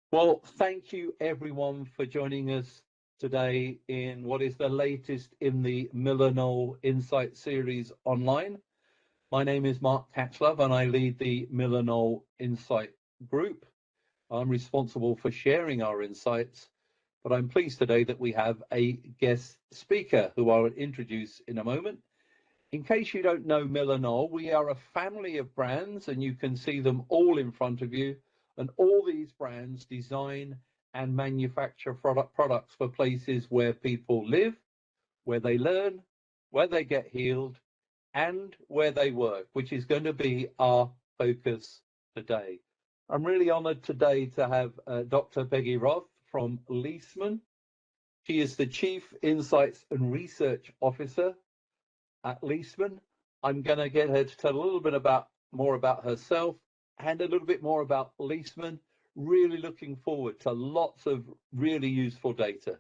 Well, thank you everyone for joining us today in what is the latest in the Millennial Insight series online. My name is Mark Catchlove and I lead the Millennial Insight group. I'm responsible for sharing our insights, but I'm pleased today that we have a guest speaker who I'll introduce in a moment. In case you don't know Millennial, we are a family of brands and you can see them all in front of you. And all these brands design and manufacture products for places where people live, where they learn, where they get healed, and where they work, which is going to be our focus today. I'm really honored today to have Dr. Peggie Rothe from Leesman. She is the Chief Insights and Research Officer at Leesman. I'm going to get her to tell a little bit more about herself and a little bit more about Leesman. Really looking forward to lots of really useful data.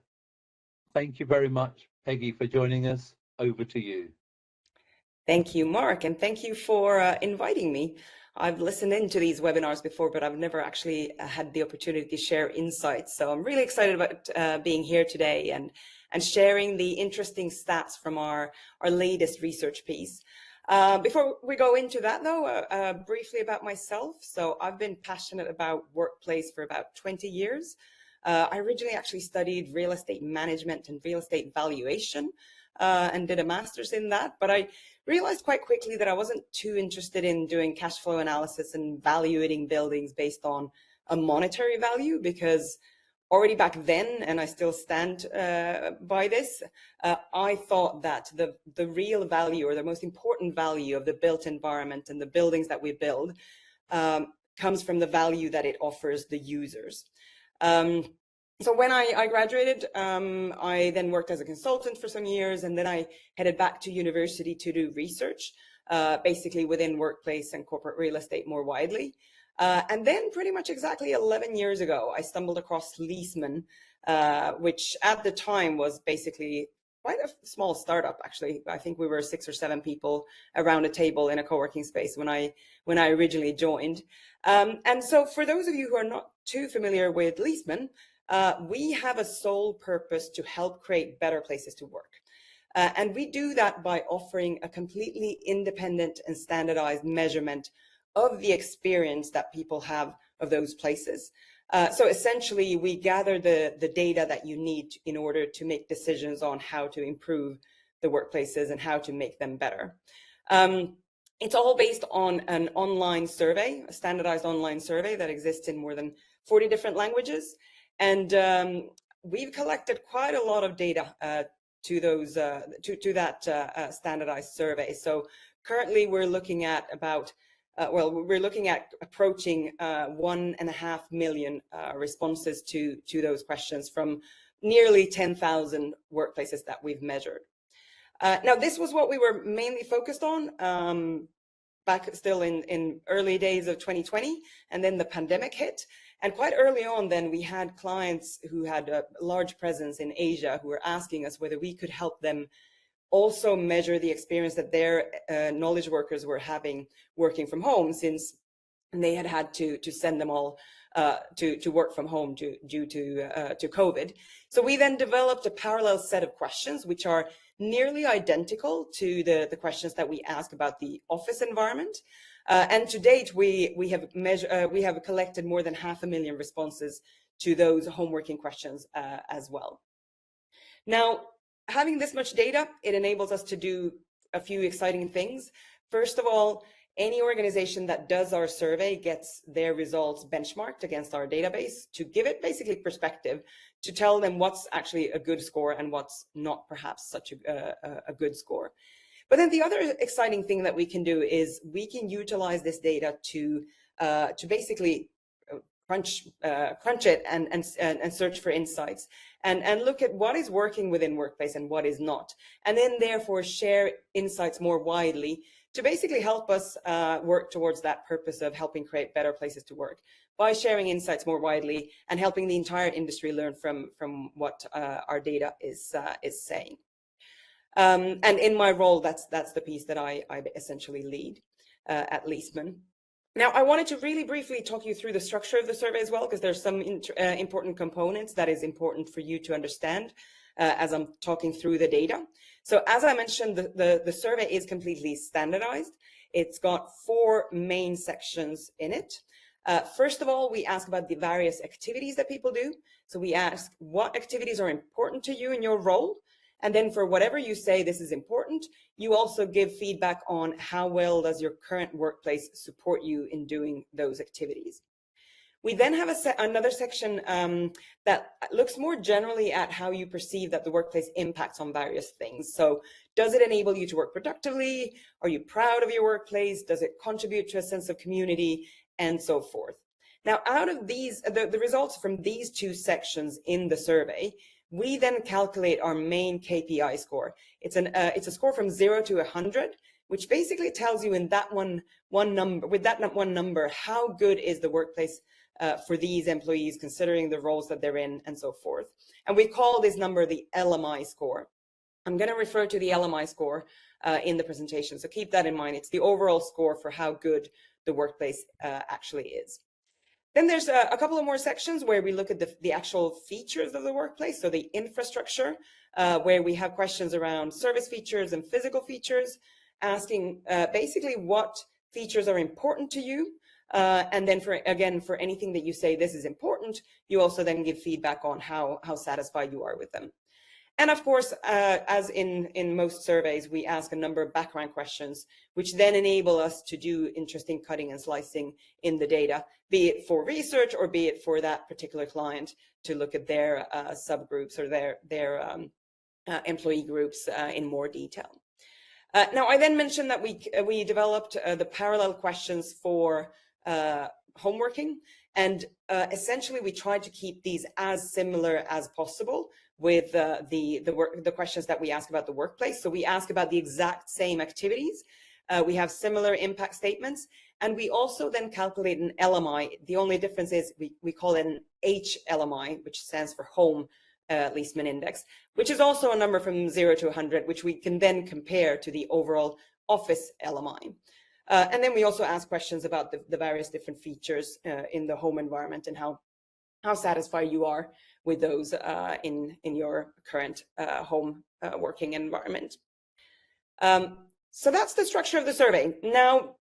Thank you very much, Peggie, for joining us. Over to you. Thank you, Mark, and thank you for inviting me. I've listened into these webinars before, but I've never actually had the opportunity to share insights. So I'm really excited about being here today and sharing the interesting stats from our latest research piece. Before we go into that, though, briefly about myself. So I've been passionate about workplace for about 20 years. I originally actually studied real estate management and real estate valuation and did a master's in that. But I realized quite quickly that I wasn't too interested in doing cash flow analysis and valuating buildings based on a monetary value, because already back then, and I still stand by this, I thought that the real value or the most important value of the built environment and the buildings that we build comes from the value that it offers the users. So when I graduated, I then worked as a consultant for some years, and then I headed back to university to do research, basically within workplace and corporate real estate more widely. And then pretty much exactly 11 years ago, I stumbled across Leesman, which at the time was basically quite a small startup, actually. I think we were 6 or 7 people around a table in a co-working space when I originally joined. And so for those of you who are not too familiar with Leesman, we have a sole purpose to help create better places to work. And we do that by offering a completely independent and standardized measurement of the experience that people have of those places. So essentially, we gather the data that you need in order to make decisions on how to improve the workplaces and how to make them better. It's all based on an online survey, a standardized online survey that exists in more than 40 different languages. And we've collected quite a lot of data to those to that standardized survey. So currently we're looking at about we're looking at approaching 1.5 million responses to those questions from nearly 10,000 workplaces that we've measured. Now, this was what we were mainly focused on back still in early days of 2020, and then the pandemic hit. And quite early on then, we had clients who had a large presence in Asia who were asking us whether we could help them also measure the experience that their knowledge workers were having working from home, since they had to send them all to work from home due to COVID. So we then developed a parallel set of questions which are nearly identical to the questions that we ask about the office environment. And to date, we have collected more than 500,000 responses to those home working questions as well. Now, having this much data, it enables us to do a few exciting things. First of all, any organization that does our survey gets their results benchmarked against our database to give it basically perspective, to tell them what's actually a good score and what's not perhaps such a good score. But then the other exciting thing that we can do is we can utilize this data to basically crunch it and search for insights and look at what is working within workplace and what is not, and then therefore share insights more widely to basically help us work towards that purpose of helping create better places to work by sharing insights more widely and helping the entire industry learn from what our data is saying. And in my role, that's the piece that I essentially lead at Leesman. Now, I wanted to really briefly talk you through the structure of the survey as well, because there's some important components that is important for you to understand as I'm talking through the data. So as I mentioned, the survey is completely standardized. It's got 4 main sections in it. First of all, we ask about the various activities that people do. So we ask what activities are important to you in your role. And then for whatever you say this is important, you also give feedback on how well does your current workplace support you in doing those activities. We then have another section that looks more generally at how you perceive that the workplace impacts on various things. So does it enable you to work productively? Are you proud of your workplace? Does it contribute to a sense of community? And so forth. Now, out of these, the results from these 2 sections in the survey, we then calculate our main KPI score. It's a score from 0 to 100, which basically tells you in that one number, how good is the workplace for these employees, considering the roles that they're in and so forth. And we call this number the LMI score. I'm going to refer to the LMI score in the presentation, so keep that in mind. It's the overall score for how good the workplace actually is. Then there's a couple of more sections where we look at the actual features of the workplace, so the infrastructure, where we have questions around service features and physical features, asking basically what features are important to you. And then for anything that you say this is important, you also then give feedback on how satisfied you are with them. And of course, as in most surveys, we ask a number of background questions, which then enable us to do interesting cutting and slicing in the data, be it for research or be it for that particular client to look at their subgroups or their employee groups in more detail. Now, I then mentioned that we developed the parallel questions for homeworking, and essentially we tried to keep these as similar as possible with the questions that we ask about the workplace. So we ask about the exact same activities. We have similar impact statements, and we also then calculate an LMI. The only difference is we call it an HLMI, which stands for Home Leesman Index, which is also a number from 0 to 100, which we can then compare to the overall office LMI. And then we also ask questions about the various different features in the home environment and how satisfied you are with those in your current home working environment. So that's the structure of the survey. Now,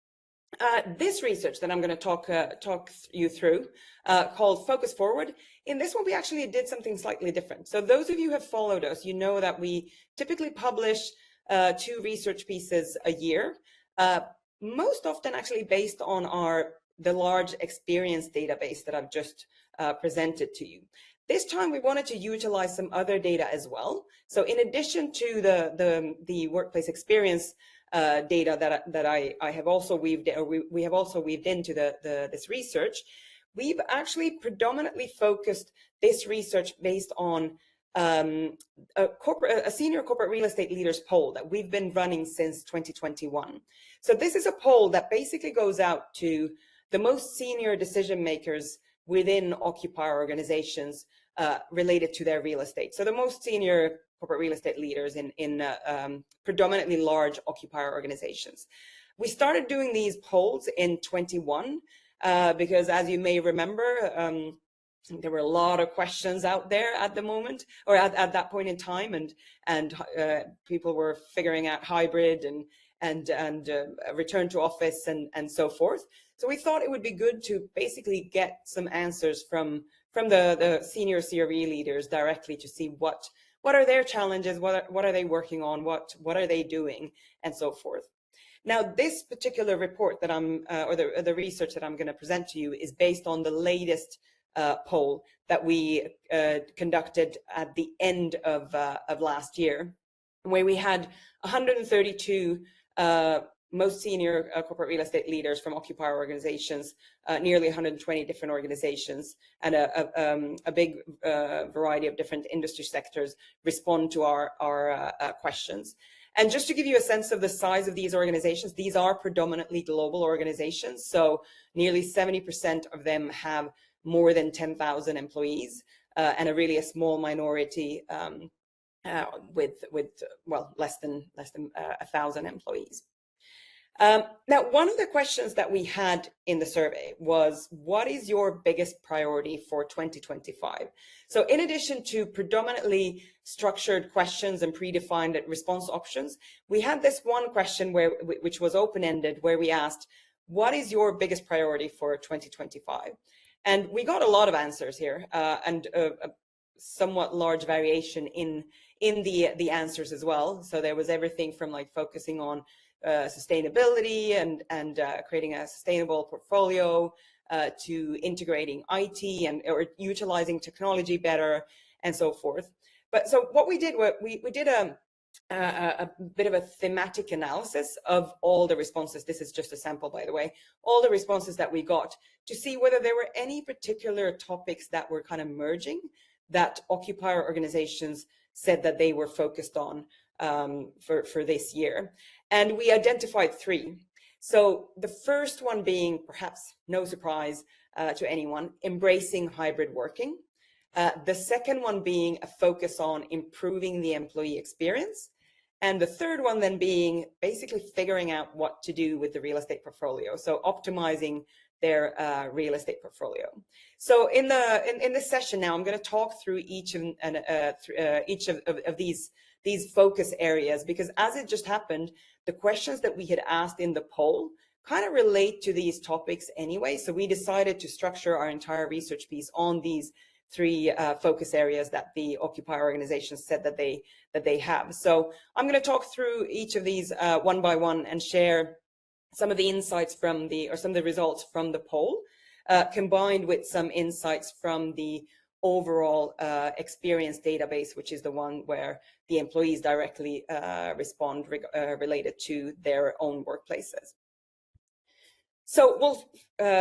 this research that I'm going to talk you through, called Focus Forward, in this one we actually did something slightly different. So those of you who have followed us, you know that we typically publish 2 research pieces a year, most often actually based on the large experience database that I've just presented to you. This time we wanted to utilize some other data as well. So in addition to the workplace experience data that I have also weaved, or we have also weaved into this research, we've actually predominantly focused this research based on a senior corporate real estate leaders poll that we've been running since 2021. So this is a poll that basically goes out to the most senior decision makers within occupier organizations related to their real estate. So the most senior corporate real estate leaders in predominantly large occupier organizations. We started doing these polls in 21 because, as you may remember, there were a lot of questions out there at the moment, or at that point in time, and people were figuring out hybrid and return to office and so forth. So we thought it would be good to basically get some answers from the senior CRE leaders directly to see what are their challenges, what are they working on, what are they doing, and so forth. Now, this particular report that or the research that I'm going to present to you is based on the latest poll that we conducted at the end of last year, where we had 132 most senior corporate real estate leaders from occupier organizations, nearly 120 different organizations, and a big variety of different industry sectors respond to our questions. And just to give you a sense of the size of these organizations, these are predominantly global organizations. So nearly 70% of them have more than 10,000 employees, and a small minority with less than 1,000 employees. Now, one of the questions that we had in the survey was, what is your biggest priority for 2025? So in addition to predominantly structured questions and predefined response options, we had this one question which was open-ended, where we asked, what is your biggest priority for 2025? And we got a lot of answers here, and a somewhat large variation in the answers as well. So there was everything from like focusing on sustainability and creating a sustainable portfolio, to integrating IT or utilizing technology better, and so forth. But so what we did was we did a bit of a thematic analysis of all the responses. This is just a sample, by the way, all the responses that we got, to see whether there were any particular topics that were kind of merging that occupier organizations said that they were focused on for this year. And we identified three. So the first one being, perhaps no surprise to anyone, embracing hybrid working. The second one being a focus on improving the employee experience. And the third one then being basically figuring out what to do with the real estate portfolio. So optimizing their real estate portfolio. So in this session now, I'm going to talk through each of these focus areas, because as it just happened, the questions that we had asked in the poll kind of relate to these topics anyway. So we decided to structure our entire research piece on these three focus areas that the occupier organizations said that they have. So I'm going to talk through each of these one by one and share some of the insights from some of the results from the poll, combined with some insights from the overall experience database, which is the one where the employees directly respond related to their own workplaces. So we'll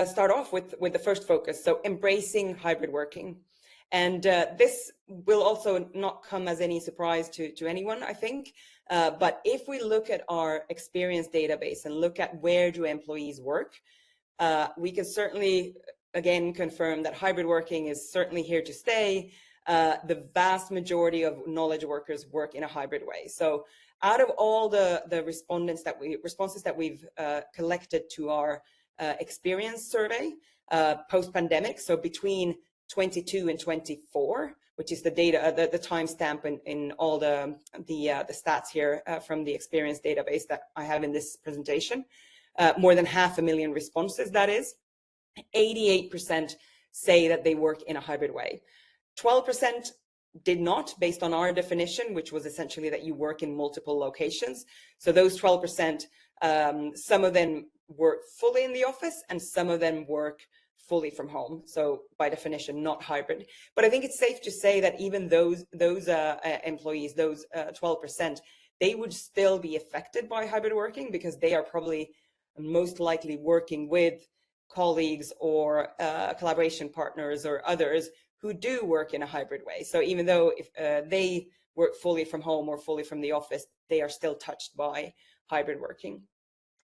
start off with the first focus, so embracing hybrid working. And this will also not come as any surprise to anyone, I think. But if we look at our experience database and look at where do employees work, we can certainly, again, confirm that hybrid working is certainly here to stay. The vast majority of knowledge workers work in a hybrid way. So out of all the responses that we've collected to our experience survey post-pandemic, so between 22 and 24, which is the data, the timestamp in all the stats here from the experience database that I have in this presentation, more than 500,000 responses, that is. 88% say that they work in a hybrid way. 12% did not, based on our definition, which was essentially that you work in multiple locations. So those 12%, some of them work fully in the office and some of them work fully from home. So by definition, not hybrid. But I think it's safe to say that even those employees, those 12%, they would still be affected by hybrid working, because they are probably most likely working with colleagues or collaboration partners or others who do work in a hybrid way. So even though if they work fully from home or fully from the office, they are still touched by hybrid working.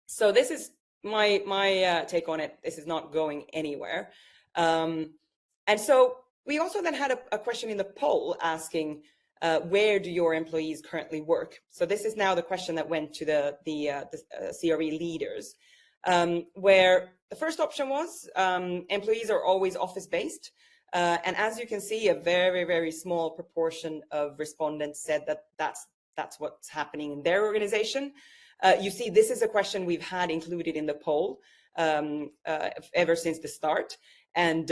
So this is my take on it. This is not going anywhere. And so we also then had a question in the poll asking, where do your employees currently work? So this is now the question that went to the CRE leaders, where the first option was employees are always office-based. And as you can see, a very, very small proportion of respondents said that that's what's happening in their organization. You see, this is a question we've had included in the poll ever since the start. And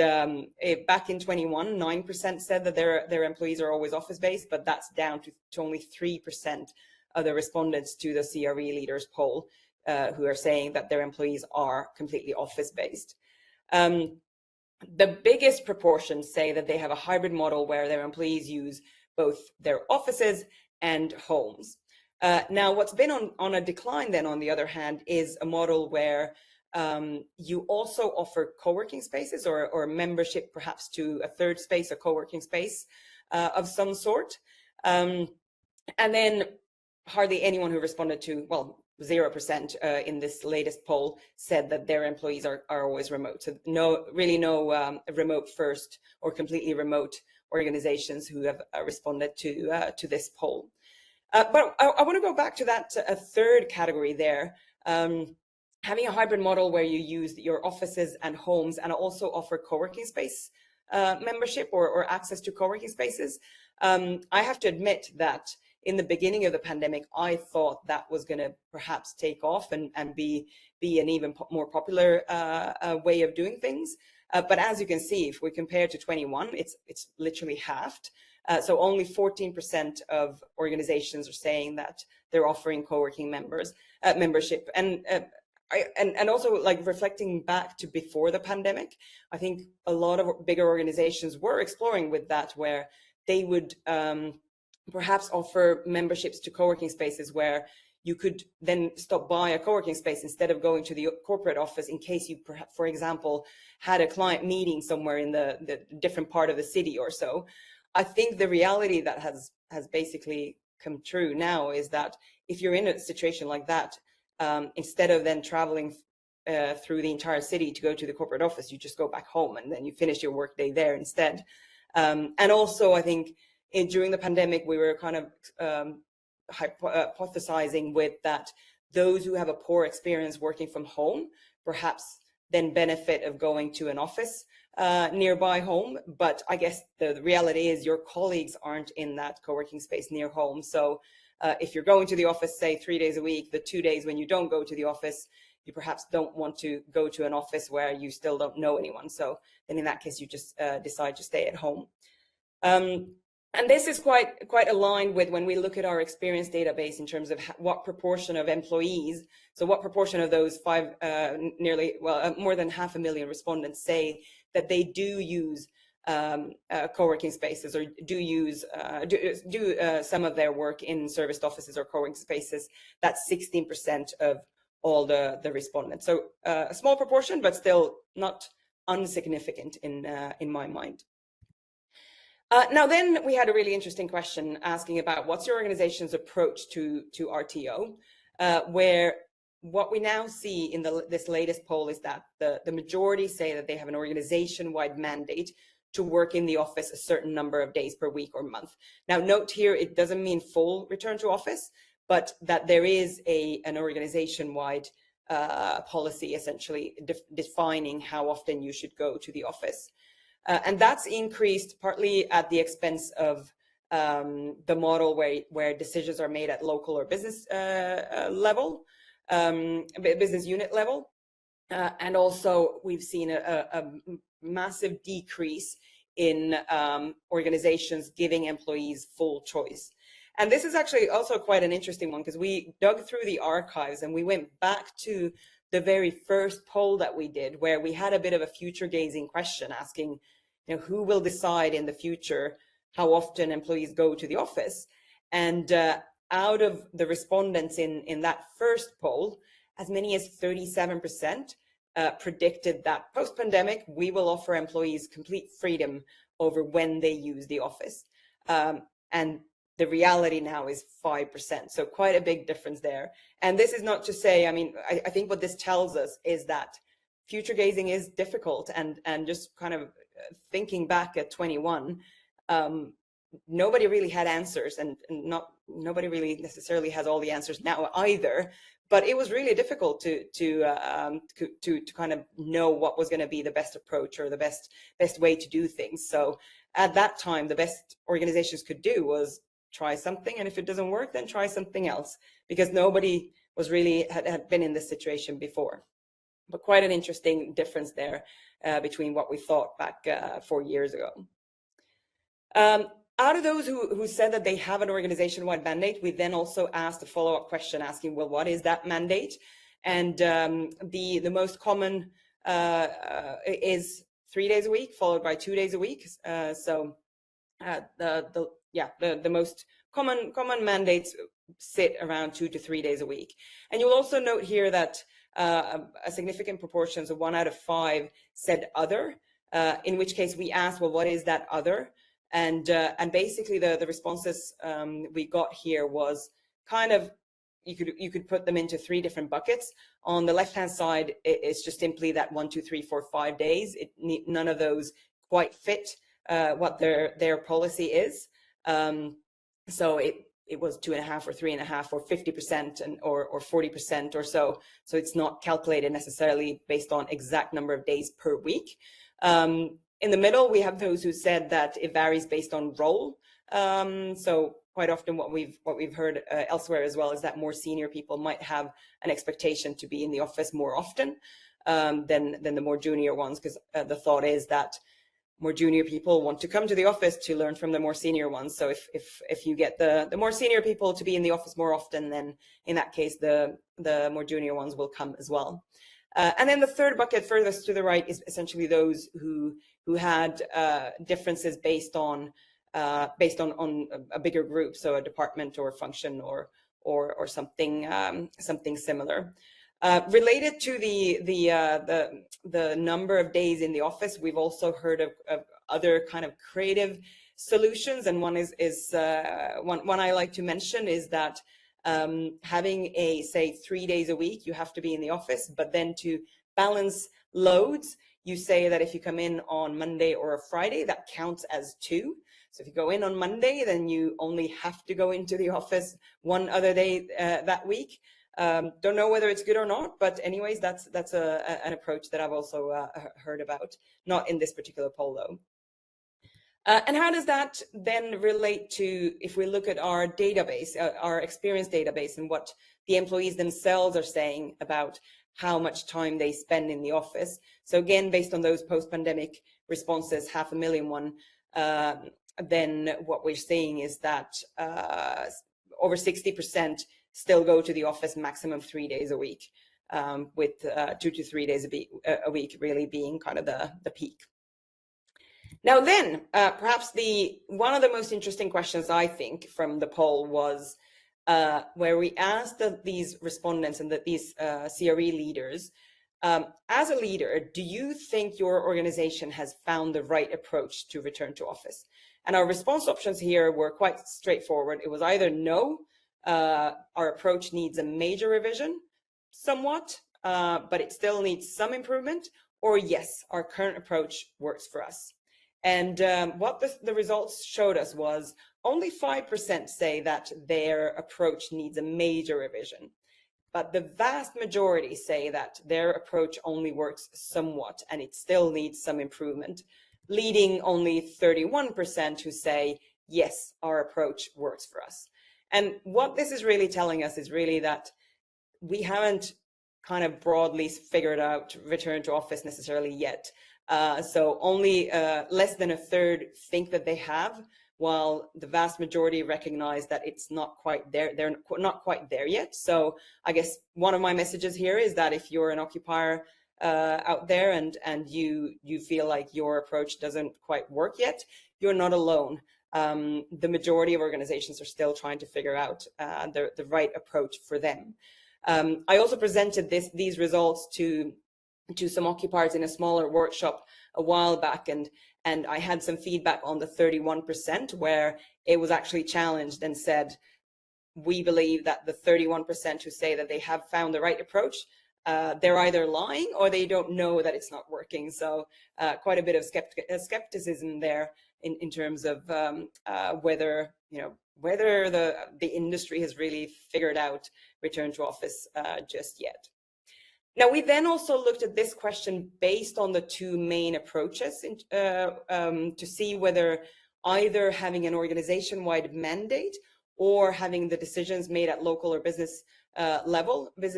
back in 21, 9% said that their employees are always office-based, but that's down to only 3% of the respondents to the CRE leaders poll who are saying that their employees are completely office-based. The biggest proportion say that they have a hybrid model where their employees use both their offices and homes. Now, what's been on a decline then, on the other hand, is a model where you also offer co-working spaces or membership perhaps to a third space, a co-working space of some sort. And then hardly anyone who responded to, well, 0% in this latest poll said that their employees are always remote. So no remote first or completely remote organizations who have responded to this poll. But I want to go back to that third category there, having a hybrid model where you use your offices and homes and also offer co-working space membership or access to co-working spaces. I have to admit that in the beginning of the pandemic, I thought that was going to perhaps take off and be an even more popular way of doing things. But as you can see, if we compare to 21, it's literally halved. So only 14% of organizations are saying that they're offering co-working membership. And also, like, reflecting back to before the pandemic, I think a lot of bigger organizations were exploring with that, where they would perhaps offer memberships to co-working spaces where you could then stop by a co-working space instead of going to the corporate office in case you, perhaps, for example, had a client meeting somewhere in the different part of the city or so. I think the reality that has basically come true now is that if you're in a situation like that, instead of then traveling through the entire city to go to the corporate office, you just go back home and then you finish your workday there instead. And also, I think during the pandemic, we were kind of hypothesizing with that those who have a poor experience working from home perhaps then benefit of going to an office nearby home. But I guess the reality is your colleagues aren't in that co-working space near home. So if you're going to the office, say 3 days a week, the 2 days when you don't go to the office, you perhaps don't want to go to an office where you still don't know anyone. So then in that case, you just decide to stay at home. And this is quite aligned with when we look at our experience database in terms of what proportion of employees, so what proportion of those more than 500,000 respondents say that they do use co-working spaces or do use some of their work in serviced offices or co-working spaces. That's 16% of all the respondents. So a small proportion, but still not insignificant in my mind. Now then, we had a really interesting question asking about what's your organization's approach to RTO, where what we now see in this latest poll is that the majority say that they have an organization-wide mandate to work in the office a certain number of days per week or month. Now, note here, it doesn't mean full return to office, but that there is an organization-wide policy essentially defining how often you should go to the office. And that's increased partly at the expense of the model where decisions are made at local or business level, business unit level. And also we've seen a massive decrease in organizations giving employees full choice. And this is actually also quite an interesting one, because we dug through the archives and we went back to the very first poll that we did, where we had a bit of a future gazing question asking, who will decide in the future how often employees go to the office? And out of the respondents in that first poll, as many as 37% predicted that post-pandemic, we will offer employees complete freedom over when they use the office. And the reality now is 5%. So quite a big difference there. And this is not to say, I think what this tells us is that future gazing is difficult, and just kind of thinking back at 21, nobody really had answers, and nobody really necessarily has all the answers now either. But it was really difficult to kind of know what was going to be the best approach or the best way to do things. So at that time, the best organizations could do was try something, and if it doesn't work, then try something else, because nobody was really had been in this situation before. But quite an interesting difference there between what we thought back 4 years ago. Out of those who said that they have an organization-wide mandate, we then also asked a follow-up question asking, well, what is that mandate? And the most common is 3 days a week, followed by 2 days a week. So the most common mandates sit around 2 to 3 days a week. And you'll also note here that a significant proportion, so 1 out of 5, said other, in which case we asked, well, what is that other? And basically the responses we got here was kind of, you could put them into 3 different buckets. On the left-hand side, it's just simply that 1, 2, 3, 4, 5 days. None of those quite fit what their policy is. So it was 2.5 or 3.5 or 50% or 40% or so. So it's not calculated necessarily based on exact number of days per week. In the middle, we have those who said that it varies based on role. So quite often what we've heard elsewhere as well is that more senior people might have an expectation to be in the office more often than the more junior ones, because the thought is that more junior people want to come to the office to learn from the more senior ones. So if you get the more senior people to be in the office more often, then in that case the more junior ones will come as well. And then the third bucket furthest to the right is essentially those who had differences based on a bigger group, so a department or function or something something similar. Related to the number of days in the office, we've also heard of other kind of creative solutions, and one one I like to mention is that having say 3 days a week you have to be in the office, but then to balance loads, you say that if you come in on Monday or a Friday, that counts as 2. So if you go in on Monday, then you only have to go into the office one other day that week. Don't know whether it's good or not, but anyways, that's an approach that I've also heard about, not in this particular poll though. And how does that then relate to, if we look at our database, our experience database, and what the employees themselves are saying about how much time they spend in the office? So again, based on those post-pandemic responses, 500,000 one, then what we're seeing is that over 60% still go to the office maximum 3 days a week, with 2 to 3 days a week really being kind of the peak. Now then, perhaps one of the most interesting questions I think from the poll was where we asked these respondents and these CRE leaders, as a leader, do you think your organization has found the right approach to return to office? And our response options here were quite straightforward. It was either no, our approach needs a major revision, somewhat, but it still needs some improvement, or yes, our current approach works for us. And what the results showed us was only 5% say that their approach needs a major revision, but the vast majority say that their approach only works somewhat and it still needs some improvement, leading only 31% who say, yes, our approach works for us. And what this is really telling us is really that we haven't kind of broadly figured out return to office necessarily yet. So only less than a third think that they have, while the vast majority recognize that it's not quite there. They're not quite there yet. So I guess one of my messages here is that if you're an occupier out there and you feel like your approach doesn't quite work yet, you're not alone. The majority of organizations are still trying to figure out the right approach for them. I also presented these results to some occupiers in a smaller workshop a while back, and I had some feedback on the 31% where it was actually challenged and said, we believe that the 31% who say that they have found the right approach, they're either lying or they don't know that it's not working. So quite a bit of skepticism there in terms of whether the industry has really figured out return to office just yet. Now, we then also looked at this question based on the two main approaches to see whether either having an organization-wide mandate or having the decisions made at local or business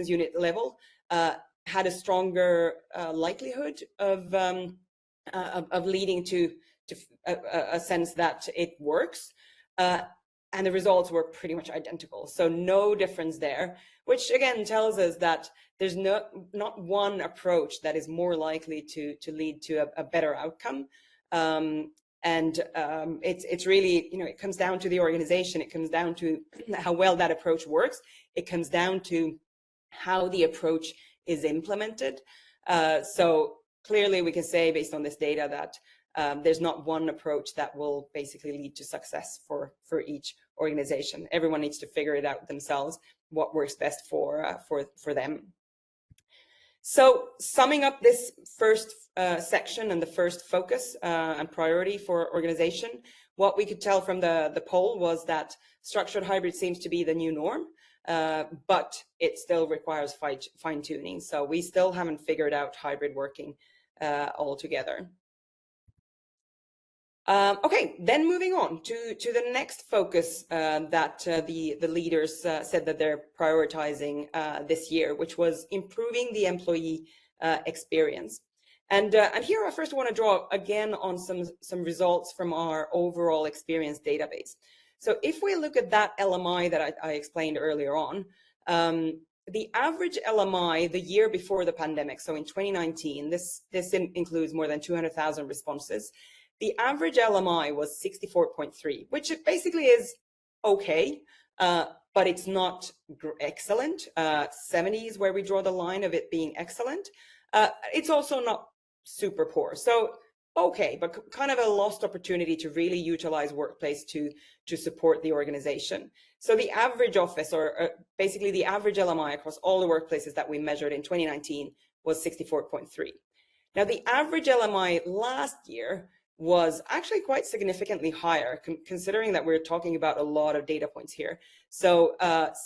unit level, had a stronger likelihood of leading to a sense that it works. And the results were pretty much identical. So no difference there, which again tells us that there's not one approach that is more likely to lead to a better outcome. It's really, it comes down to the organization. It comes down to how well that approach works. It comes down to how the approach is implemented. So clearly we can say based on this data that there's not one approach that will basically lead to success for each organization. Everyone needs to figure it out themselves, what works best for them. So summing up this first section and the first focus and priority for organization, what we could tell from the poll was that structured hybrid seems to be the new norm, but it still requires fine tuning. So we still haven't figured out hybrid working altogether. Okay, then moving on to the next focus that the leaders said that they're prioritizing this year, which was improving the employee experience. And here I first want to draw again on some results from our overall experience database. So if we look at that LMI that I explained earlier on, the average LMI the year before the pandemic, so in 2019, this includes more than 200,000 responses. The average LMI was 64.3, which basically is okay, but it's not excellent. 70 is where we draw the line of it being excellent. It's also not super poor. So okay, but kind of a lost opportunity to really utilize Workplace to support the organization. So the average office, or basically the average LMI across all the workplaces that we measured in 2019 was 64.3. Now the average LMI last year was actually quite significantly higher, considering that we're talking about a lot of data points here. So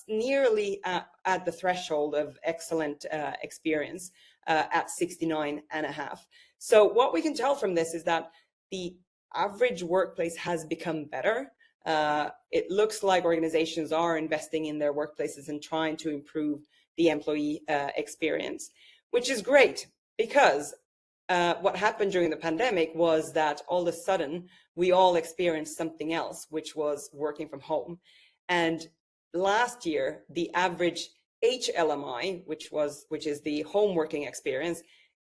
nearly at the threshold of excellent experience at 69.5. So what we can tell from this is that the average workplace has become better. It looks like organizations are investing in their workplaces and trying to improve the employee experience, which is great, because what happened during the pandemic was that all of a sudden we all experienced something else, which was working from home. And last year, the average HLMI, which is the home working experience,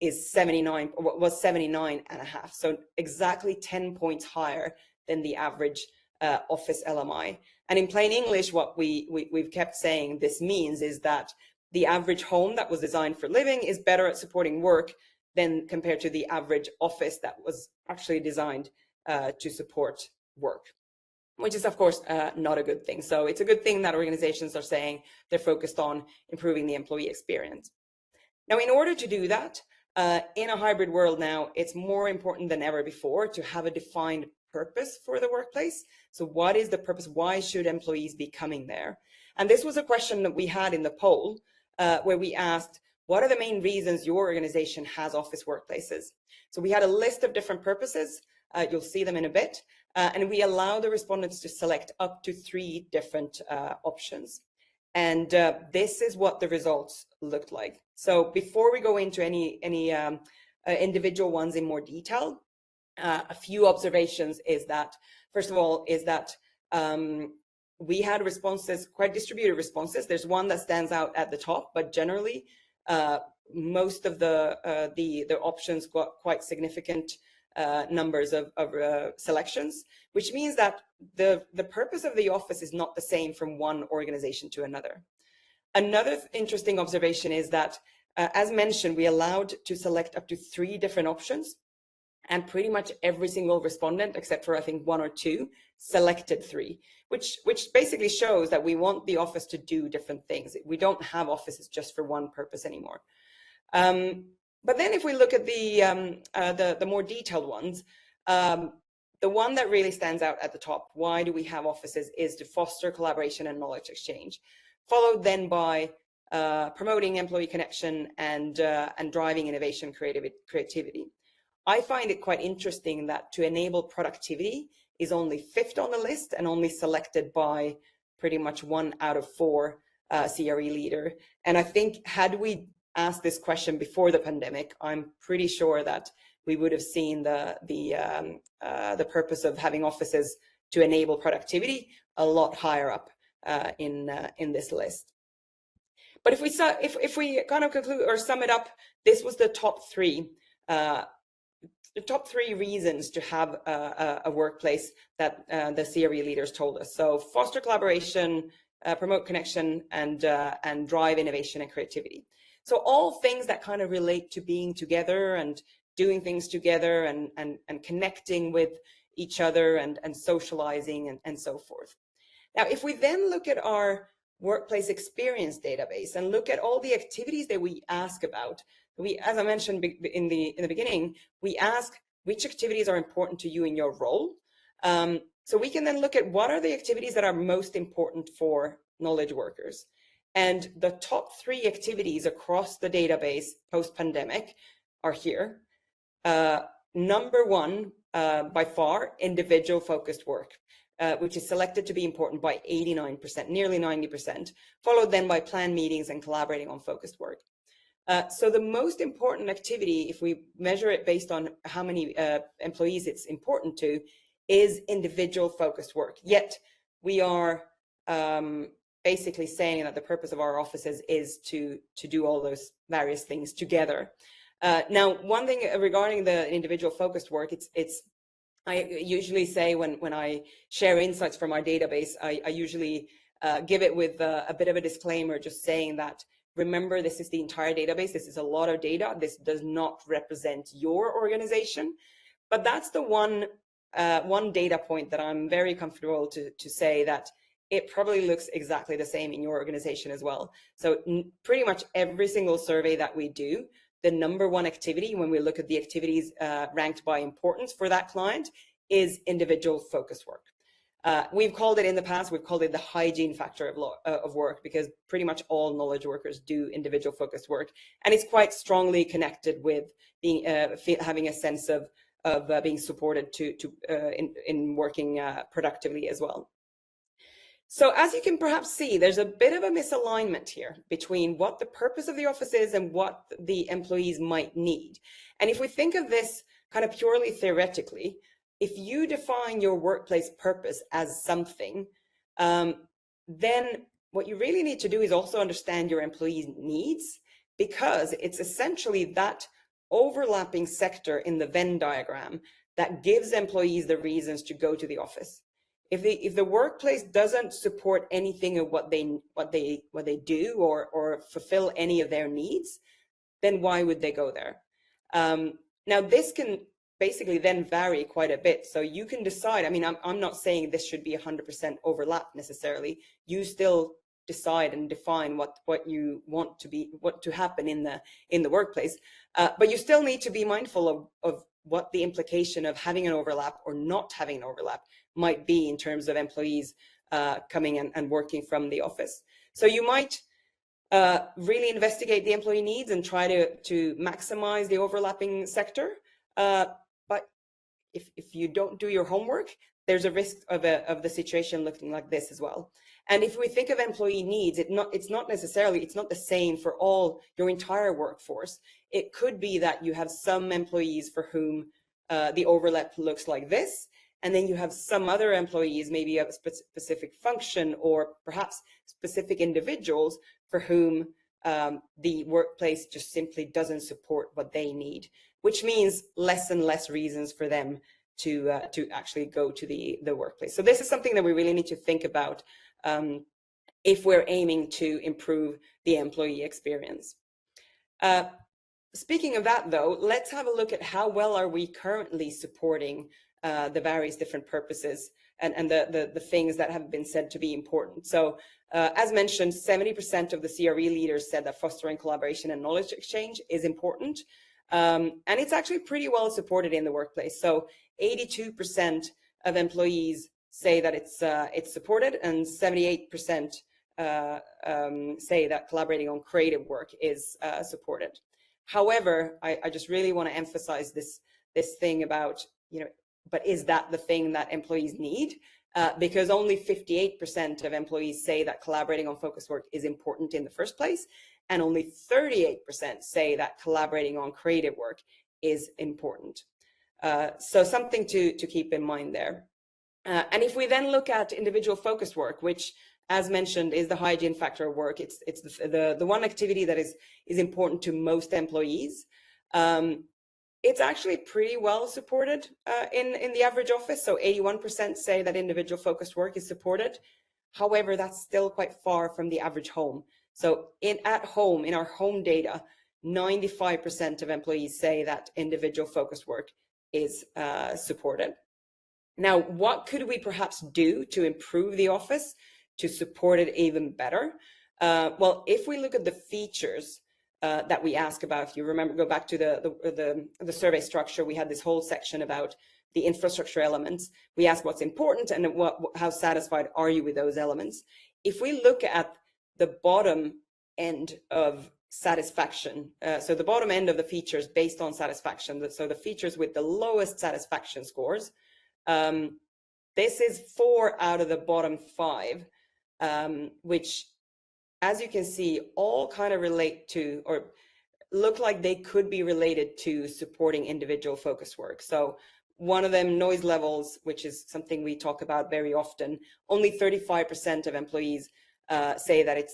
was 79.5. So exactly 10 points higher than the average office LMI. And in plain English, what we've kept saying this means is that the average home that was designed for living is better at supporting work than compared to the average office that was actually designed to support work, which is of course not a good thing. So it's a good thing that organizations are saying they're focused on improving the employee experience. Now, in order to do that, in a hybrid world now, it's more important than ever before to have a defined purpose for the workplace. So what is the purpose? Why should employees be coming there? And this was a question that we had in the poll where we asked, what are the main reasons your organization has office workplaces? So we had a list of different purposes. You'll see them in a bit. And we allow the respondents to select up to 3 different options. And this is what the results looked like. So before we go into any individual ones in more detail, a few observations is that, first of all, is that we had responses, quite distributed responses. There's one that stands out at the top, but generally, most of the options got quite significant numbers of selections, which means that the purpose of the office is not the same from one organization to another. Another interesting observation is that, as mentioned, we allowed to select up to 3 different options, and pretty much every single respondent, except for I think 1 or 2, selected 3, which basically shows that we want the office to do different things. We don't have offices just for one purpose anymore. But then if we look at the more detailed ones, the one that really stands out at the top, why do we have offices, is to foster collaboration and knowledge exchange, followed then by promoting employee connection and driving innovation creativity. I find it quite interesting that to enable productivity is only 5th on the list and only selected by pretty much 1 out of 4 CRE leader. And I think had we asked this question before the pandemic, I'm pretty sure that we would have seen the purpose of having offices to enable productivity a lot higher up in this list. But if we kind of conclude or sum it up, this was the top 3. The top 3 reasons to have a workplace that the CRE leaders told us. So foster collaboration, promote connection, and drive innovation and creativity. So all things that kind of relate to being together and doing things together and connecting with each other and socializing and so forth. Now, if we then look at our workplace experience database and look at all the activities that we ask about, as I mentioned in the beginning, we ask which activities are important to you in your role, So we can then look at what are the activities that are most important for knowledge workers. And the top 3 activities across the database post-pandemic are here. Number 1, by far, individual focused work, which is selected to be important by 89%, nearly 90%, followed then by planned meetings and collaborating on focused work. So the most important activity, if we measure it based on how many employees it's important to, is individual focused work. Yet we are basically saying that the purpose of our offices is to do all those various things together. Now, one thing regarding the individual focused work, I usually say when I share insights from our database, I usually give it with a bit of a disclaimer, just saying that, remember, this is the entire database. This is a lot of data. This does not represent your organization. But that's the one data point that I'm very comfortable to say that it probably looks exactly the same in your organization as well. So pretty much every single survey that we do, the number 1 activity when we look at the activities ranked by importance for that client is individual focused work. We've called it in the past, we've called it the hygiene factor of work, because pretty much all knowledge workers do individual focused work. And it's quite strongly connected with being having a sense of being supported in working productively as well. So as you can perhaps see, there's a bit of a misalignment here between what the purpose of the office is and what the employees might need. And if we think of this kind of purely theoretically, if you define your workplace purpose as something, then what you really need to do is also understand your employees' needs, because it's essentially that overlapping sector in the Venn diagram that gives employees the reasons to go to the office. If the workplace doesn't support anything of what they do or fulfill any of their needs, then why would they go there? Now, this can basically then vary quite a bit. So you can decide. I mean, I'm not saying this should be 100% overlap necessarily. You still decide and define what you want to happen in the workplace, but you still need to be mindful of what the implication of having an overlap or not having an overlap might be in terms of employees coming and working from the office. So you might really investigate the employee needs and try to maximize the overlapping sector. But if you don't do your homework, there's a risk of the situation looking like this as well. And if we think of employee needs, it's not the same for your entire workforce. It could be that you have some employees for whom the overlap looks like this, and then you have some other employees, maybe of a specific function or perhaps specific individuals for whom the workplace just simply doesn't support what they need, which means less and less reasons for them to actually go to the workplace. So this is something that we really need to think about if we're aiming to improve the employee experience. Speaking of that, though, let's have a look at how well are we currently supporting the various different purposes and the things that have been said to be important. So as mentioned, 70% of the CRE leaders said that fostering collaboration and knowledge exchange is important. And it's actually pretty well supported in the workplace. So 82% of employees say that it's supported, and 78% say that collaborating on creative work is supported. However, I just really want to emphasize this thing about, but is that the thing that employees need? Because only 58% of employees say that collaborating on focused work is important in the first place, and only 38% say that collaborating on creative work is important. So something to keep in mind there. And if we then look at individual focused work, which, as mentioned, is the hygiene factor of work, it's the one activity that is important to most employees. It's actually pretty well supported in the average office. So 81% say that individual focused work is supported. However, that's still quite far from the average home. So at home, in our home data, 95% of employees say that individual focused work is supported. Now, what could we perhaps do to improve the office to support it even better? Well, if we look at the features that we ask about. If you remember, go back to the survey structure, we had this whole section about the infrastructure elements. We ask what's important and how satisfied are you with those elements. If we look at the bottom end of satisfaction, so the bottom end of the features based on satisfaction, so the features with the lowest satisfaction scores, this is 4 out of the bottom 5, which, as you can see, all kind of relate to, or look like they could be related to, supporting individual focus work. So one of them, noise levels, which is something we talk about very often. Only 35% of employees say that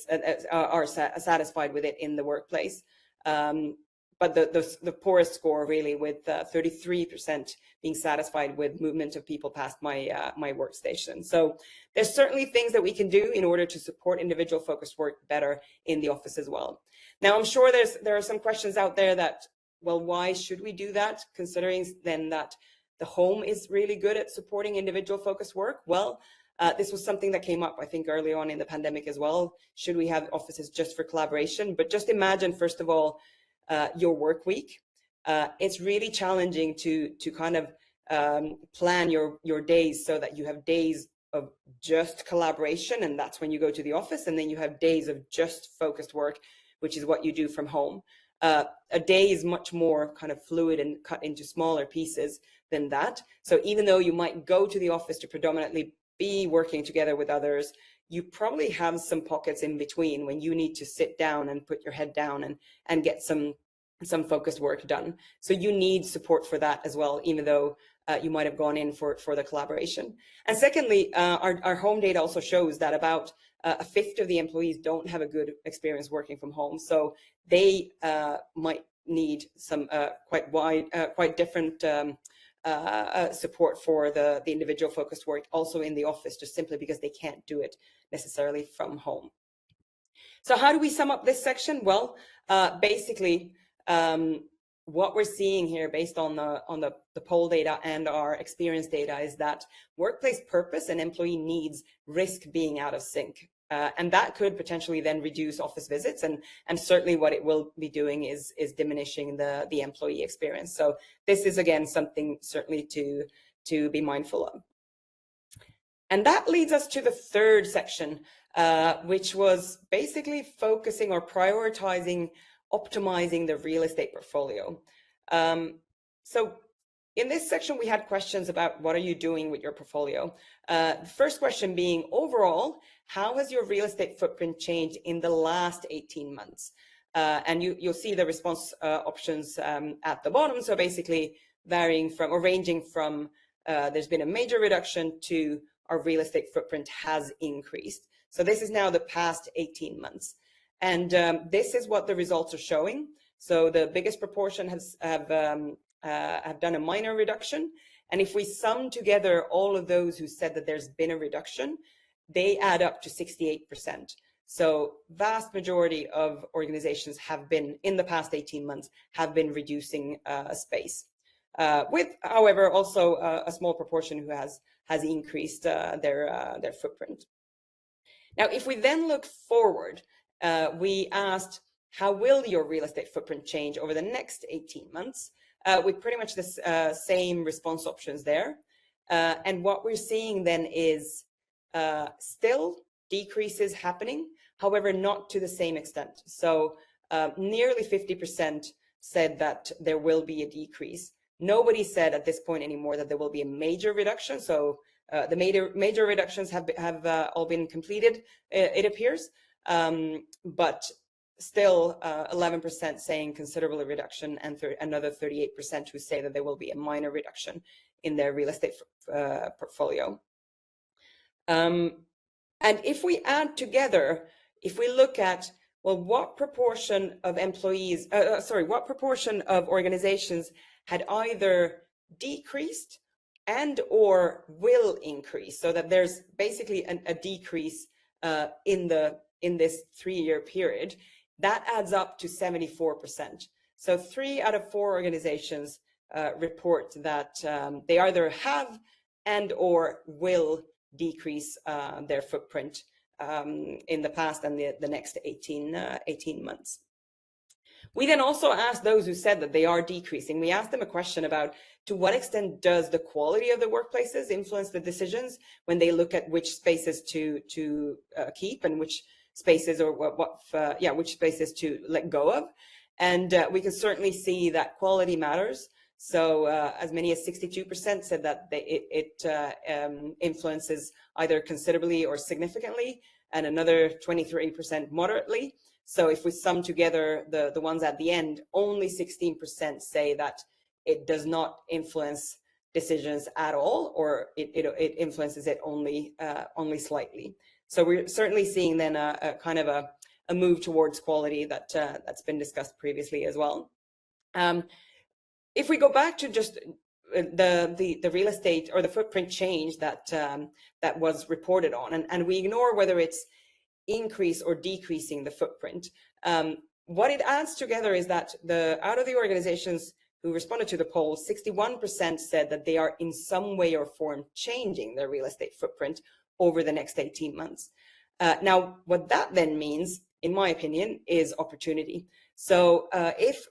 are satisfied with it in the workplace. But the poorest score really, with 33% being satisfied with movement of people past my workstation. So there's certainly things that we can do in order to support individual focused work better in the office as well. Now, I'm sure there are some questions out there that, well, why should we do that, considering then that the home is really good at supporting individual focused work? Well, this was something that came up, I think, early on in the pandemic as well. Should we have offices just for collaboration? But just imagine, first of all, your work week. It's really challenging to kind of plan your days so that you have days of just collaboration, and that's when you go to the office, and then you have days of just focused work, which is what you do from home. A day is much more kind of fluid and cut into smaller pieces than that. So even though you might go to the office to predominantly be working together with others, you probably have some pockets in between when you need to sit down and put your head down and get some focused work done. So you need support for that as well, even though you might have gone in for the collaboration. And secondly, our home data also shows that about a fifth of the employees don't have a good experience working from home. So they might need some quite different support for the individual focused work also in the office, just simply because they can't do it necessarily from home. So how do we sum up this section? Well, basically, what we're seeing here, based on the poll data and our experience data, is that workplace purpose and employee needs risk being out of sync. And that could potentially then reduce office visits, and certainly what it will be doing is diminishing the employee experience. So this is, again, something certainly to be mindful of. And that leads us to the third section, which was basically focusing or prioritizing, optimizing the real estate portfolio. So in this section, we had questions about what are you doing with your portfolio? The first question being, overall, how has your real estate footprint changed in the last 18 months? And you'll see the response options at the bottom. So basically varying from, or ranging from, there's been a major reduction to our real estate footprint has increased. So this is now the past 18 months. And this is what the results are showing. So the biggest proportion have done a minor reduction. And if we sum together all of those who said that there's been a reduction, they add up to 68%. So vast majority of organizations have been, in the past 18 months, have been reducing space. With, however, also a small proportion who has increased their footprint. Now, if we then look forward, we asked, how will your real estate footprint change over the next 18 months? With pretty much the same response options there. And what we're seeing then is still decreases happening, however, not to the same extent. So nearly 50% said that there will be a decrease. Nobody said at this point anymore that there will be a major reduction. So the major reductions have all been completed, it appears. But still 11% saying considerable reduction, and another 38% who say that there will be a minor reduction in their real estate portfolio. And if we add together, if we look at, well, what proportion of employees, what proportion of organizations had either decreased and or will increase, so that there's basically a decrease in this 3-year period, that adds up to 74%. So 3 out of 4 organizations report that they either have and or will decrease their footprint in the past and the next 18 months. We then also asked those who said that they are decreasing, we asked them a question about to what extent does the quality of the workplaces influence the decisions when they look at which spaces to keep and which spaces or which spaces to let go of. And we can certainly see that quality matters. So as many as 62% said that it influences either considerably or significantly, and another 23% moderately. So if we sum together the ones at the end, only 16% say that it does not influence decisions at all, or it influences it only slightly. So we're certainly seeing then a kind of a move towards quality that that's been discussed previously as well. If we go back to just the real estate or the footprint change that that was reported on, and we ignore whether it's increase or decreasing the footprint, what it adds together is that out of the organizations who responded to the poll, 61% said that they are in some way or form changing their real estate footprint over the next 18 months. Now, what that then means, in my opinion, is opportunity. So if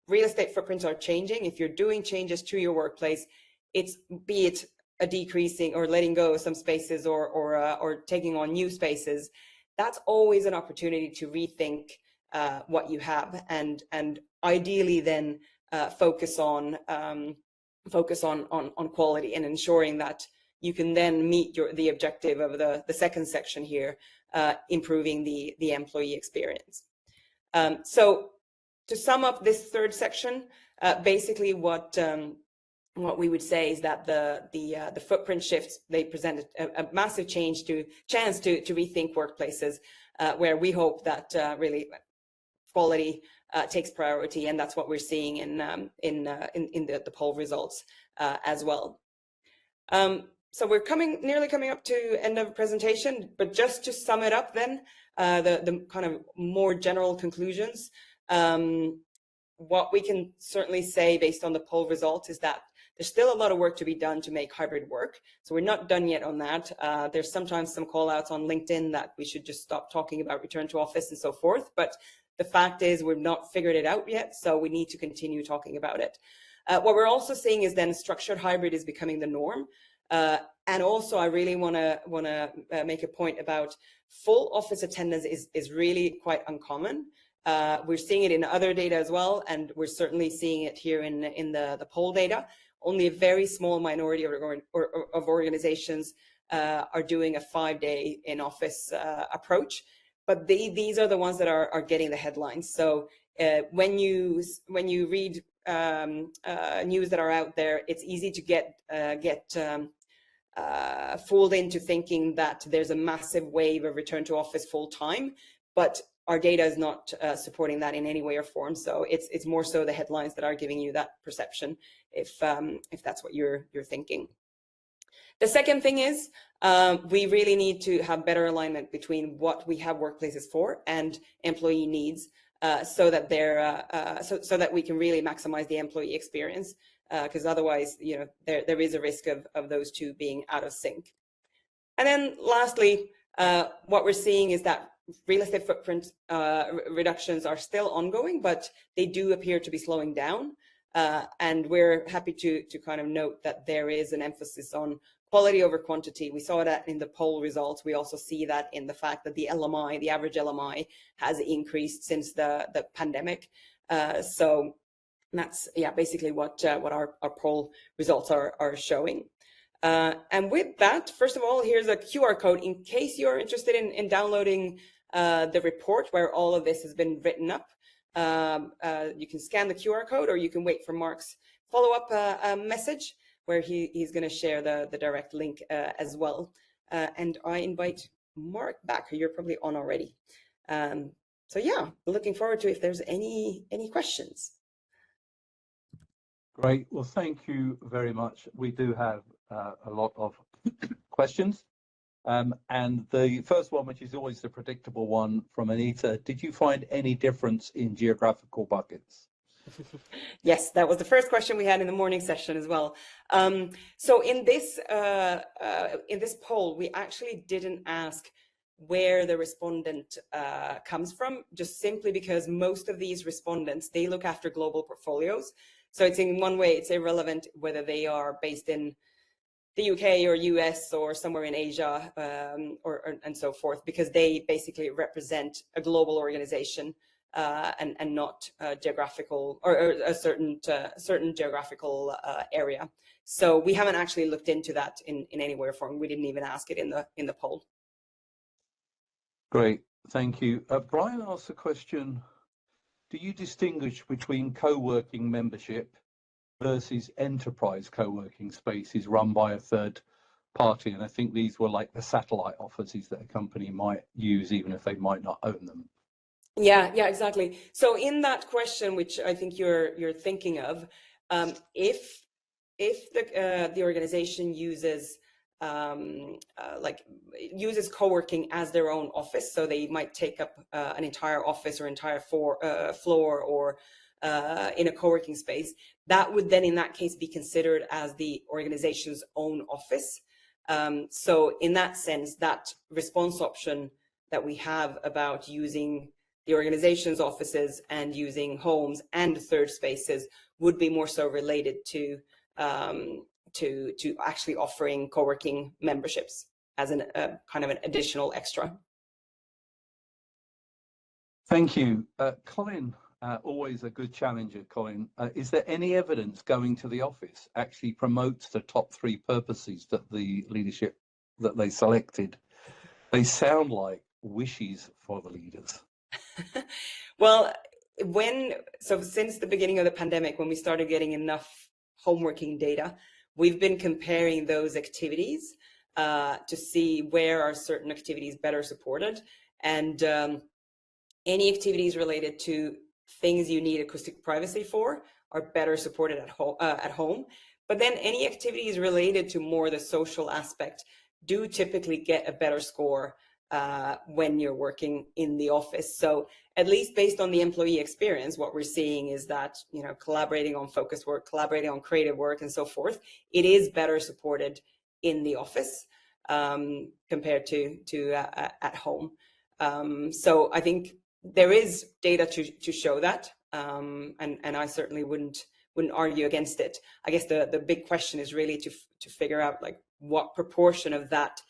real estate footprints are changing, if you're doing changes to your workplace, be it a decreasing or letting go of some spaces or taking on new spaces, that's always an opportunity to rethink what you have, and ideally then focus on quality and ensuring that you can then meet the objective of the second section here, improving the employee experience. So to sum up this third section, basically what we would say is that the footprint shifts, they present a massive chance to rethink workplaces, where we hope that really quality takes priority, and that's what we're seeing in the poll results as well. So we're nearly coming up to end of presentation, but just to sum it up then, the kind of more general conclusions. What we can certainly say based on the poll results is that there's still a lot of work to be done to make hybrid work. So we're not done yet on that. There's sometimes some call outs on LinkedIn that we should just stop talking about return to office and so forth. But the fact is we've not figured it out yet. So we need to continue talking about it. What we're also seeing is then structured hybrid is becoming the norm. And also I really want to make a point about full office attendance is really quite uncommon. We're seeing it in other data as well, and we're certainly seeing it here in the poll data. Only a very small minority of organizations are doing a 5-day in-office approach, but these are the ones that are getting the headlines. So when you read news that are out there, it's easy to get fooled into thinking that there's a massive wave of return to office full time, but our data is not supporting that in any way or form. So it's more so the headlines that are giving you that perception, if that's what you're thinking. The second thing is we really need to have better alignment between what we have workplaces for and employee needs, so that so that we can really maximize the employee experience. Because otherwise, there is a risk of those two being out of sync. And then lastly, what we're seeing is that real estate footprint reductions are still ongoing, but they do appear to be slowing down. And we're happy to kind of note that there is an emphasis on quality over quantity. We saw that in the poll results. We also see that in the fact that the LMI, the average LMI, has increased since the pandemic. So that's basically what our poll results are showing. And with that, first of all, here's a QR code in case you're interested in downloading the report where all of this has been written up. You can scan the QR code, or you can wait for Mark's follow-up message where he's going to share the direct link as well. And I invite Mark back. You're probably on already. So yeah, looking forward to if there's any questions. Great. Well, thank you very much. We do have a lot of questions. And the first one, which is always the predictable one from Anita, did you find any difference in geographical buckets? Yes, that was the first question we had in the morning session as well. So in this poll, we actually didn't ask where the respondent comes from, just simply because most of these respondents, they look after global portfolios. So it's in one way, it's irrelevant whether they are based in the UK or US or somewhere in Asia and so forth, because they basically represent a global organization and not geographical or a certain geographical area. So we haven't actually looked into that in any way or form. We didn't even ask it in the poll. Great, thank you. Brian asked a question: do you distinguish between co-working membership versus enterprise co-working spaces run by a third party? And I think these were like the satellite offices that a company might use even if they might not own them. Yeah, exactly. So in that question, which I think you're thinking of, if the organization uses uses co-working as their own office, so they might take up an entire office or entire floor or in a co-working space, that would then in that case be considered as the organization's own office. So in that sense, that response option that we have about using the organization's offices and using homes and third spaces would be more so related to actually offering co-working memberships as an kind of an additional extra. Thank you. Colin, always a good challenger, Colin. Is there any evidence going to the office actually promotes the top 3 purposes that the leadership that they selected? They sound like wishes for the leaders. Well, since the beginning of the pandemic, when we started getting enough homeworking data, we've been comparing those activities to see where are certain activities better supported. And any activities related to things you need acoustic privacy for are better supported at home. But then any activities related to more the social aspect do typically get a better score when you're working in the office. So at least based on the employee experience, what we're seeing is that, you know, collaborating on focus work, collaborating on creative work and so forth, it is better supported in the office compared to at home. So I think there is data to show that, and I certainly wouldn't argue against it. I guess the big question is really to figure out like what proportion of that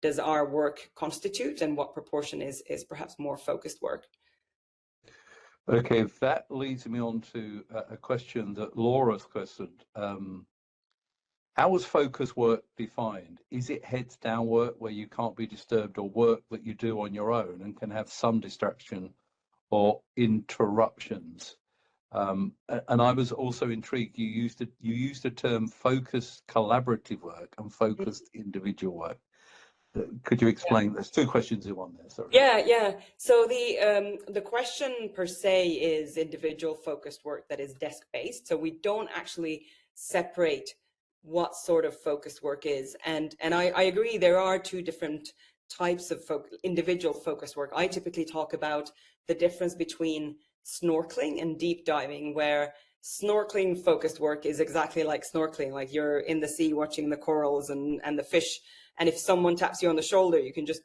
does our work constitute and what proportion is perhaps more focused work. Okay, that leads me on to a question that Laura's questioned. How is focus work defined? Is it heads down work where you can't be disturbed, or work that you do on your own and can have some distraction or interruptions? And I was also intrigued, you used the term focused collaborative work and focused individual work. Could you explain? There's 2 questions in one there, sorry. Yeah. So the question per se is individual focused work that is desk-based. So we don't actually separate what sort of focused work is. And I agree, there are 2 different types of individual focused work. I typically talk about the difference between snorkeling and deep diving, where snorkeling focused work is exactly like snorkeling, like you're in the sea watching the corals and the fish. And if someone taps you on the shoulder, you can just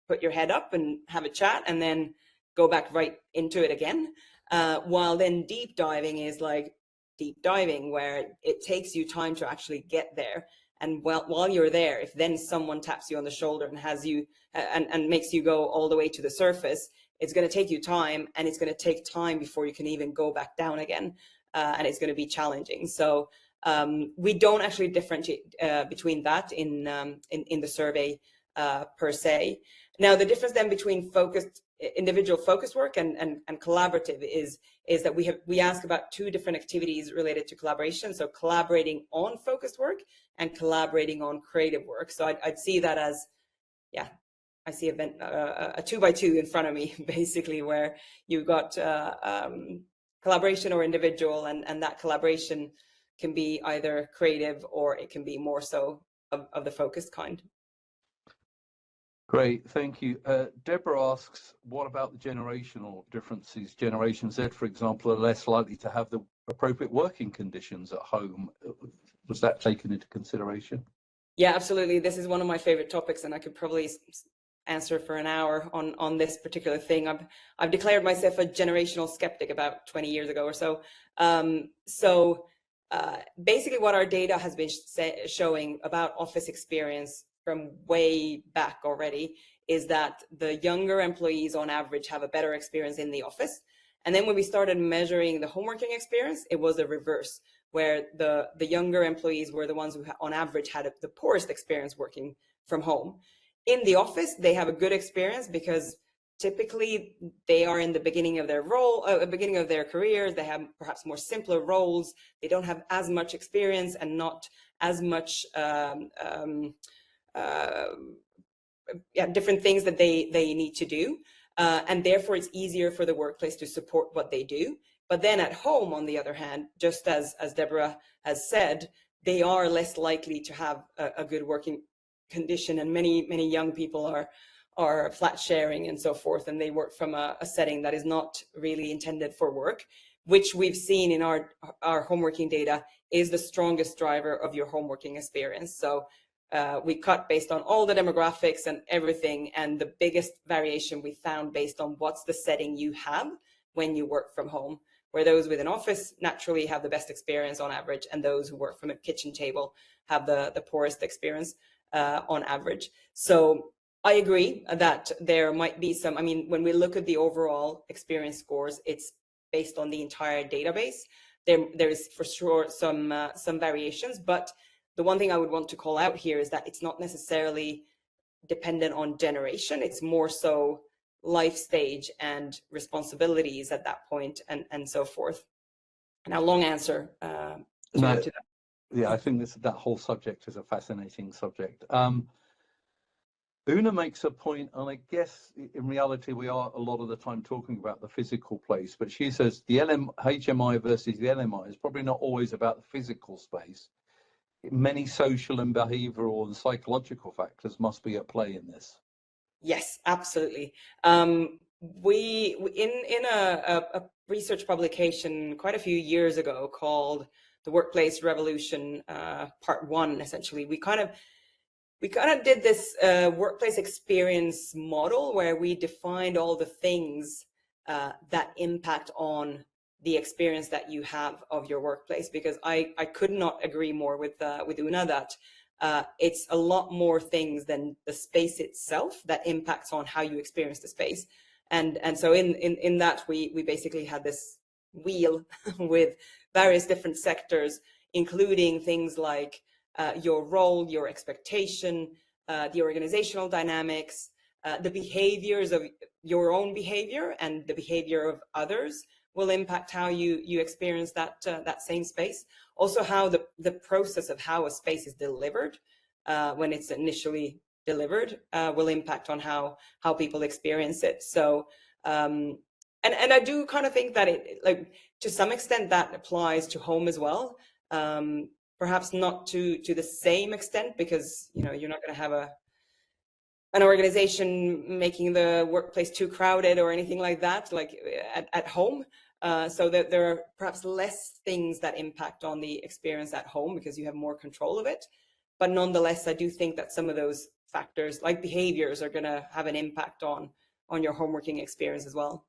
put your head up and have a chat and then go back right into it again. While then deep diving is like deep diving, where it takes you time to actually get there. And while you're there, if then someone taps you on the shoulder and has you and makes you go all the way to the surface, it's going to take you time, and it's going to take time before you can even go back down again. And it's going to be challenging. So we don't actually differentiate between that in the survey per se. Now, the difference then between individual focused work and collaborative is that we ask about 2 different activities related to collaboration. So collaborating on focused work and collaborating on creative work. So I'd see that as, yeah, I see a 2x2 in front of me, basically, where you've got collaboration or individual, and that collaboration can be either creative or it can be more so of the focused kind. Great, thank you. Deborah asks, what about the generational differences? Generation Z, for example, are less likely to have the appropriate working conditions at home. Was that taken into consideration? Yeah, absolutely. This is one of my favorite topics, and I could probably answer for an hour on this particular thing. I've declared myself a generational skeptic about 20 years ago or so. Basically what our data has been showing about office experience from way back already is that the younger employees on average have a better experience in the office. And then when we started measuring the home working experience, it was a reverse, where the younger employees were the ones who on average had the poorest experience working from home. In the office, they have a good experience because typically they are in the beginning of their role, beginning of their careers. They have perhaps more simpler roles. They don't have as much experience and not as much different things that they need to do. And therefore it's easier for the workplace to support what they do. But then at home, on the other hand, just as Deborah has said, they are less likely to have a good working condition, and many young people are flat sharing and so forth, and they work from a setting that is not really intended for work, which we've seen in our homeworking data is the strongest driver of your homeworking experience. So we cut based on all the demographics and everything, and the biggest variation we found based on what's the setting you have when you work from home, where those with an office naturally have the best experience on average, and those who work from a kitchen table have the poorest experience on average. So I agree that there might be some, I mean, when we look at the overall experience scores, it's based on the entire database. There is for sure some variations, but the one thing I would want to call out here is that it's not necessarily dependent on generation. It's more so life stage and responsibilities at that point, and so forth. Now, long answer to that. Yeah, I think that whole subject is a fascinating subject. Una makes a point, and I guess in reality we are a lot of the time talking about the physical place, but she says the HMI versus the LMI is probably not always about the physical space. Many social and behavioral and psychological factors must be at play in this. Yes, absolutely. We in a research publication quite a few years ago called The Workplace Revolution, Part 1, essentially, we kind of did this workplace experience model where we defined all the things that impact on the experience that you have of your workplace, because I could not agree more with Una that it's a lot more things than the space itself that impacts on how you experience the space. And so in that we basically had this wheel with various different sectors, including things like your role, your expectation, the organizational dynamics, the behaviors of your own behavior and the behavior of others will impact how you experience that same space. Also, how the process of how a space is delivered when it's initially delivered will impact on how people experience it. So, and I do kind of think that it, like, to some extent that applies to home as well. Perhaps not to the same extent, because you're not going to have an organization making the workplace too crowded or anything like that, like at home. So that there are perhaps less things that impact on the experience at home because you have more control of it. But nonetheless, I do think that some of those factors, like behaviors, are going to have an impact on your home working experience as well.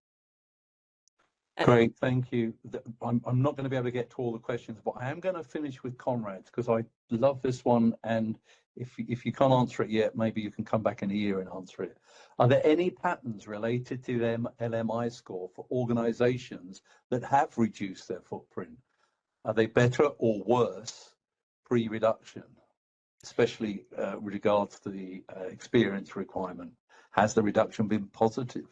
Great, thank you. I'm not going to be able to get to all the questions, but I am going to finish with Conrad's because I love this one. And if you can't answer it yet, maybe you can come back in a year and answer it. Are there any patterns related to the LMI score for organizations that have reduced their footprint? Are they better or worse pre-reduction, especially with regards to the experience requirement? Has the reduction been positive?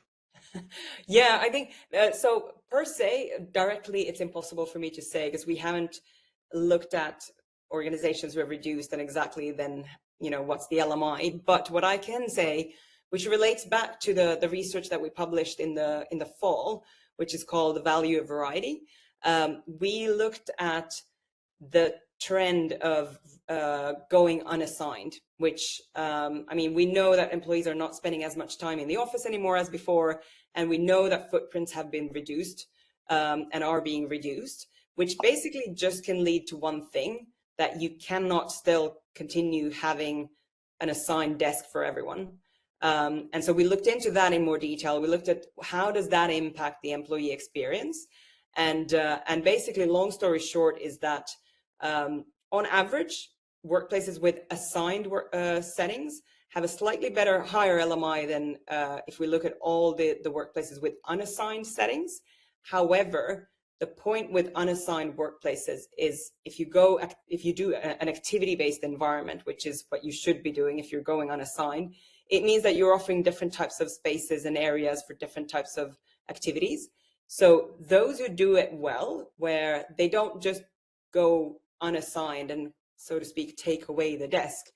Yeah, I think so. Per se, directly, it's impossible for me to say because we haven't looked at organizations who have reduced and exactly then, what's the LMI. But what I can say, which relates back to the research that we published in the fall, which is called The Value of Variety. We looked at the trend of going unassigned, which, we know that employees are not spending as much time in the office anymore as before, and we know that footprints have been reduced and are being reduced, which basically just can lead to one thing, that you cannot still continue having an assigned desk for everyone. And so we looked into that in more detail. We looked at how does that impact the employee experience. And basically, long story short, is that on average, workplaces with assigned settings have a slightly better, higher LMI than if we look at all the workplaces with unassigned settings. However, the point with unassigned workplaces is if you do an activity-based environment, which is what you should be doing if you're going unassigned, it means that you're offering different types of spaces and areas for different types of activities. So those who do it well, where they don't just go unassigned and, so to speak, take away the desk,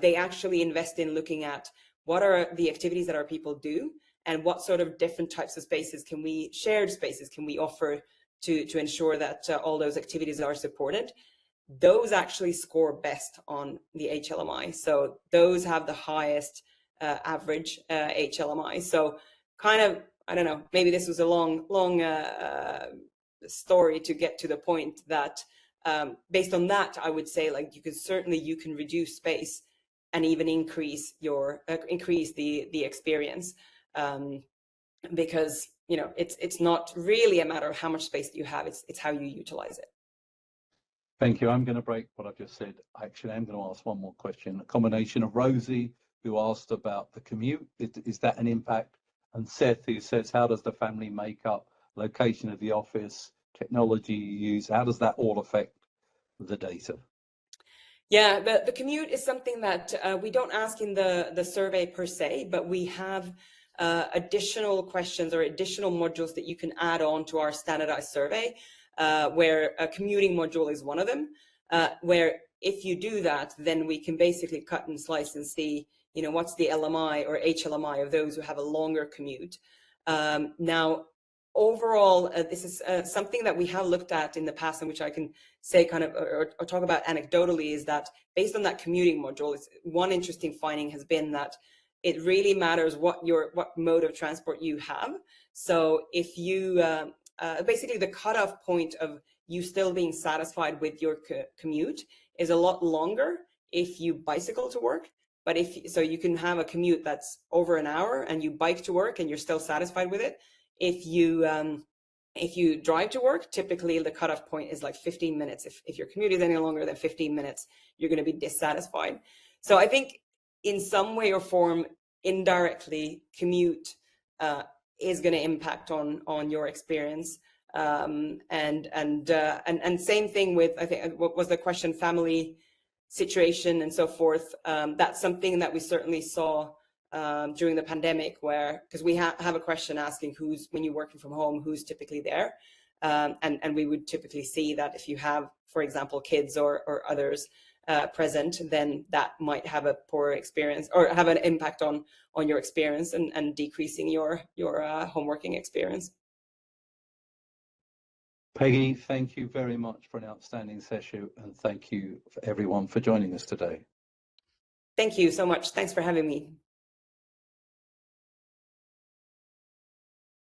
they actually invest in looking at what are the activities that our people do and what sort of different types of spaces shared spaces can we offer to ensure that all those activities are supported. Those actually score best on the HLMI. So those have the highest average HLMI. So kind of, I don't know, maybe this was a long story to get to the point that based on that, I would say like you can reduce space and even increase the experience, because it's not really a matter of how much space you have, it's how you utilize it. Thank you. I'm going to break what I've just said. Actually, I'm going to ask one more question. A combination of Rosie, who asked about the commute, is that an impact? And Seth, who says, how does the family make up, location of the office, technology you use, how does that all affect the data? Yeah, the commute is something that we don't ask in the survey per se, but we have additional questions or additional modules that you can add on to our standardized survey, where a commuting module is one of them, where if you do that, then we can basically cut and slice and see, what's the LMI or HLMI of those who have a longer commute. Now, overall, this is something that we have looked at in the past, and which I can say kind of or talk about anecdotally, is that based on that commuting module, one interesting finding has been that it really matters what mode of transport you have. So if you basically the cutoff point of you still being satisfied with your commute is a lot longer if you bicycle to work. But so you can have a commute that's over an hour and you bike to work and you're still satisfied with it. If you drive to work, typically the cutoff point is like 15 minutes. If your commute is any longer than 15 minutes, you're going to be dissatisfied. So I think in some way or form, indirectly, commute is going to impact on your experience. And same thing with, I think, what was the question, family situation and so forth. That's something that we certainly saw during the pandemic, where, because we have a question asking when you're working from home, who's typically there, and we would typically see that if you have, for example, kids or others present, then that might have a poor experience or have an impact on your experience and decreasing your home working experience. Peggie, thank you very much for an outstanding session, and thank you for everyone for joining us today. Thank you so much. Thanks for having me.